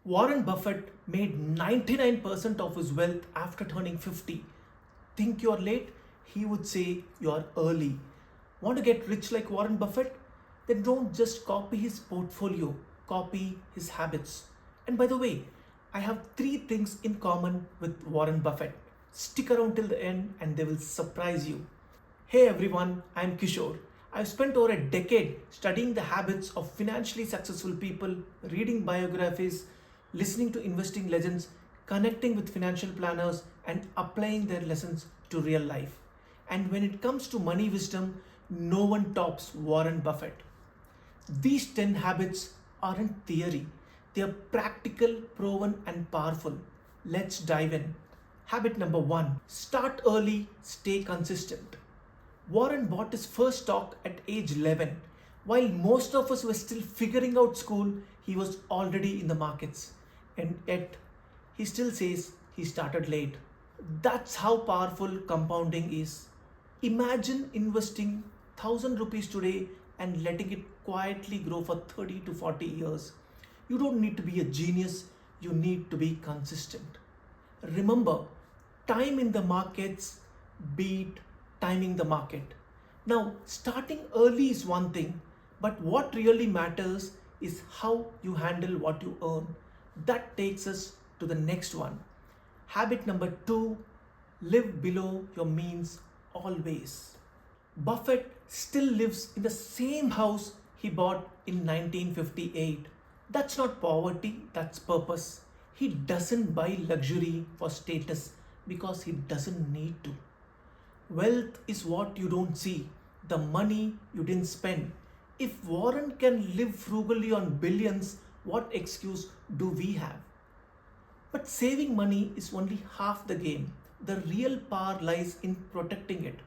Warren Buffett made 99% of his wealth after turning 50. Think you're late? He would say you're early. Want to get rich like Warren Buffett? Then don't just copy his portfolio, copy his habits. And by the way, I have three things in common with Warren Buffett. Stick around till the end and they will surprise you. Hey everyone, I'm Kishore. I've spent over a decade studying the habits of financially successful people, reading biographies, listening to investing legends, connecting with financial planners, and applying their lessons to real life. And when it comes to money wisdom, no one tops Warren Buffett. These 10 habits aren't theory, they are practical, proven, and powerful. Let's dive in. Habit number one, start early, stay consistent. Warren bought his first stock at age 11. While most of us were still figuring out school, he was already in the markets. And yet, he still says he started late. That's how powerful compounding is. Imagine investing 1000 rupees today and letting it quietly grow for 30 to 40 years. You don't need to be a genius, you need to be consistent. Remember, time in the markets beat timing the market. Now, starting early is one thing, but what really matters is how you handle what you earn. That takes us to the next one. Habit number two, live below your means always. Buffett still lives in the same house he bought in 1958. That's not poverty, that's purpose. He doesn't buy luxury for status because he doesn't need to. Wealth is what you don't see, the money you didn't spend. If Warren can live frugally on billions, what excuse do we have? But saving money is only half the game. The real power lies in protecting it.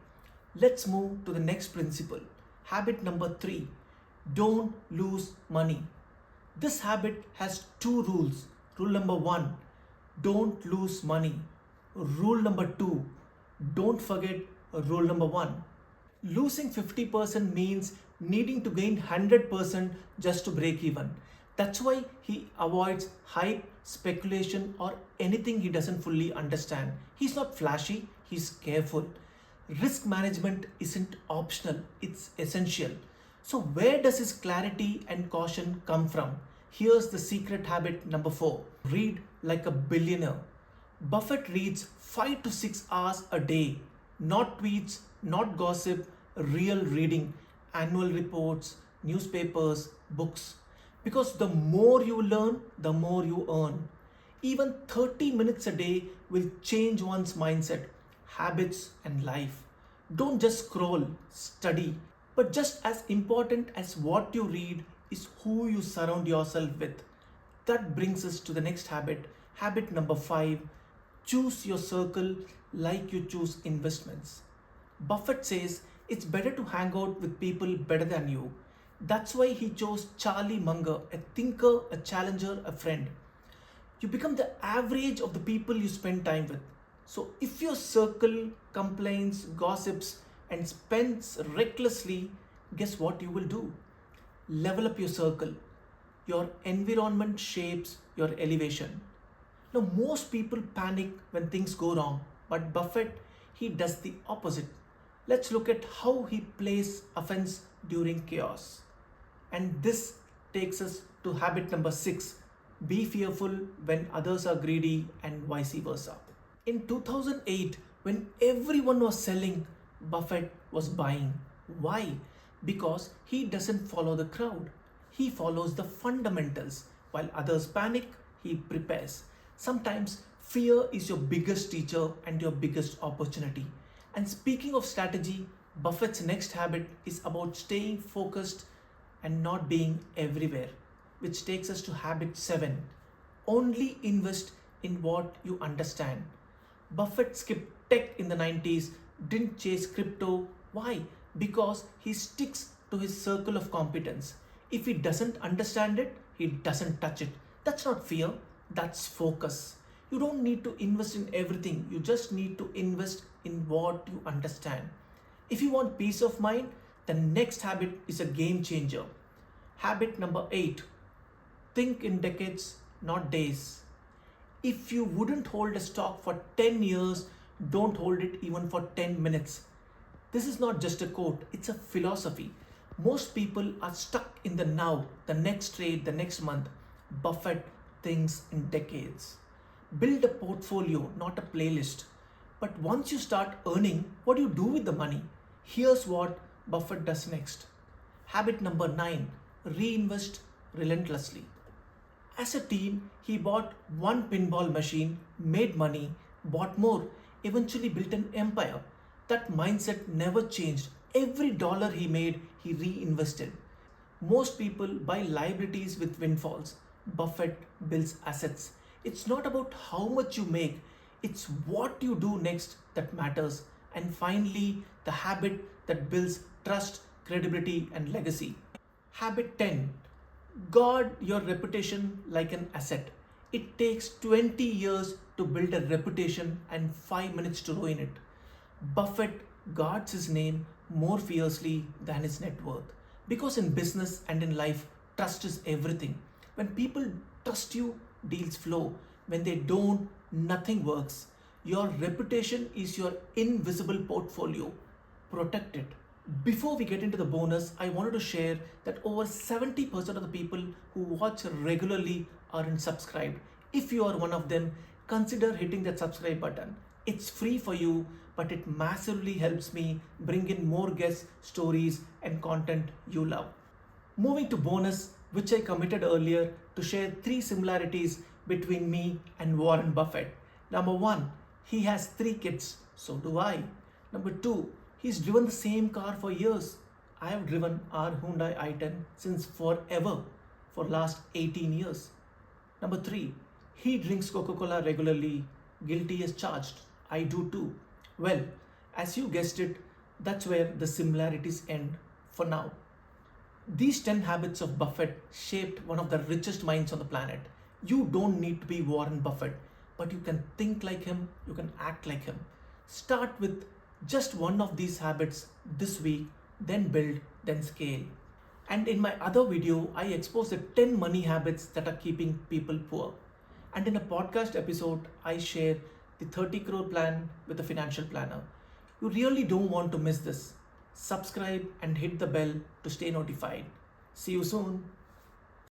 Let's move to the next principle. Habit number three, don't lose money. This habit has two rules. Rule number one, don't lose money. Rule number two, don't forget rule number one. Losing 50% means needing to gain 100% just to break even. That's why he avoids hype, speculation, or anything he doesn't fully understand. He's not flashy, he's careful. Risk management isn't optional, it's essential. So, where does his clarity and caution come from? Here's the secret habit number four, read like a billionaire. Buffett reads 5 to 6 hours a day, not tweets, not gossip, real reading, annual reports, newspapers, books. Because the more you learn, the more you earn. Even 30 minutes a day will change one's mindset, habits, and life. Don't just scroll, study. But just as important as what you read is who you surround yourself with. That brings us to the next habit. Habit number five, choose your circle like you choose investments. Buffett says it's better to hang out with people better than you. That's why he chose Charlie Munger, a thinker, a challenger, a friend. You become the average of the people you spend time with. So if your circle complains, gossips, and spends recklessly, guess what you will do? Level up your circle. Your environment shapes your elevation. Now, most people panic when things go wrong, but Buffett, he does the opposite. Let's look at how he plays offense during chaos. And this takes us to habit number six, be fearful when others are greedy and vice versa. In 2008, when everyone was selling, Buffett was buying. Why? Because he doesn't follow the crowd. He follows the fundamentals. While others panic, he prepares. Sometimes fear is your biggest teacher and your biggest opportunity. And speaking of strategy, Buffett's next habit is about staying focused and not being everywhere, which takes us to habit seven. Only invest in what you understand. Buffett skipped tech in the 90s, didn't chase crypto. Why? Because he sticks to his circle of competence. If he doesn't understand it, he doesn't touch it. That's not fear, that's focus. You don't need to invest in everything, you just need to invest in what you understand. If you want peace of mind, the next habit is a game changer. Habit number 8, think in decades, not days. If you wouldn't hold a stock for 10 years, don't hold it even for 10 minutes. This is not just a quote, it's a philosophy. Most people are stuck in the now, the next trade, the next month. Buffett thinks in decades. Build a portfolio, not a playlist. But once you start earning, what do you do with the money? Here's what Buffett does next. Habit number 9, reinvest relentlessly. As a team, he bought one pinball machine, made money, bought more, eventually built an empire. That mindset never changed. Every dollar he made, he reinvested. Most people buy liabilities with windfalls. Buffett builds assets. It's not about how much you make, it's what you do next that matters. And finally, the habit that builds trust, credibility, and legacy. Habit 10, guard your reputation like an asset. It takes 20 years to build a reputation and 5 minutes to ruin it. Buffett guards his name more fiercely than his net worth. Because in business and in life, trust is everything. When people trust you, deals flow. When they don't, nothing works. Your reputation is your invisible portfolio. Protect it. Before we get into the bonus, I wanted to share that over 70% of the people who watch regularly aren't subscribed. If you are one of them, consider hitting that subscribe button. It's free for you, but it massively helps me bring in more guests, stories, and content you love. Moving to bonus, which I committed earlier to share 3 similarities between me and Warren Buffett. Number 1, he has 3 kids, so do I. Number 2, he's driven the same car for years. I have driven our Hyundai i10 since forever, for last 18 years. Number 3, he drinks Coca-Cola regularly, guilty as charged. I do too. Well, as you guessed it, that's where the similarities end for now. These 10 habits of Buffett shaped one of the richest minds on the planet. You don't need to be Warren Buffett, but you can think like him, you can act like him. Start with just one of these habits this week, then build, then scale. And in my other video, I expose the 10 money habits that are keeping people poor. And in a podcast episode, I share the 30 crore plan with a financial planner. You really don't want to miss this. Subscribe and hit the bell to stay notified. See you soon.